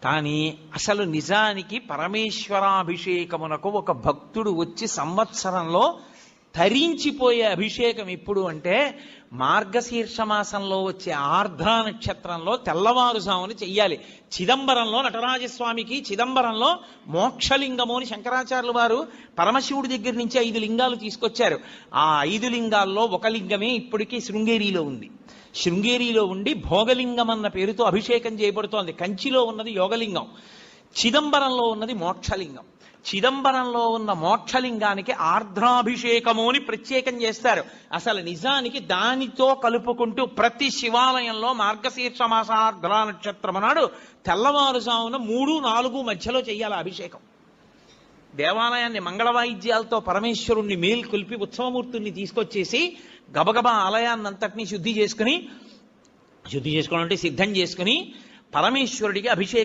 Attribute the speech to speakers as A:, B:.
A: కానీ అసలు నిజానికి పరమేశ్వరాభిషేకమునకు ఒక భక్తుడు వచ్చి సంవత్సరంలో తరించిపోయే అభిషేకం ఎప్పుడు అంటే మార్గశీర్ష మాసంలో వచ్చే ఆర్ద్ర నక్షత్రంలో తెల్లవారుజామున చెయ్యాలి. చిదంబరంలో నటరాజస్వామికి చిదంబరంలో మోక్షలింగము అని శంకరాచార్యులు వారు పరమశివుడి దగ్గర నుంచి 5 లింగాలు తీసుకొచ్చారు. ఆ 5 లింగాల్లో ఒక లింగమే ఇప్పటికీ శృంగేరిలో ఉంది. శృంగేరిలో ఉండి భోగలింగం అన్న పేరుతో అభిషేకం చేయబడుతోంది. కంచిలో ఉన్నది యోగలింగం, చిదంబరంలో ఉన్నది మోక్షలింగం. చిదంబరంలో ఉన్న మోక్షలింగానికి ఆర్ద్రాభిషేకము అని ప్రత్యేకం చేస్తారు. అసలు నిజానికి దానితో కలుపుకుంటూ ప్రతి శివాలయంలో మార్గశీర్ష మాస ఆర్ద్ర నక్షత్రం నాడు తెల్లవారుజామున 3-4 మధ్యలో చెయ్యాలి అభిషేకం. దేవాలయాన్ని మంగళ వాయిద్యాలతో పరమేశ్వరుణ్ణి మేల్కొల్పి ఉత్సవమూర్తుల్ని తీసుకొచ్చేసి గబగబా ఆలయాన్నంతటినీ శుద్ధి చేసుకోవాలంటే సిద్ధం చేసుకుని పరమేశ్వరుడికి అభిషేకం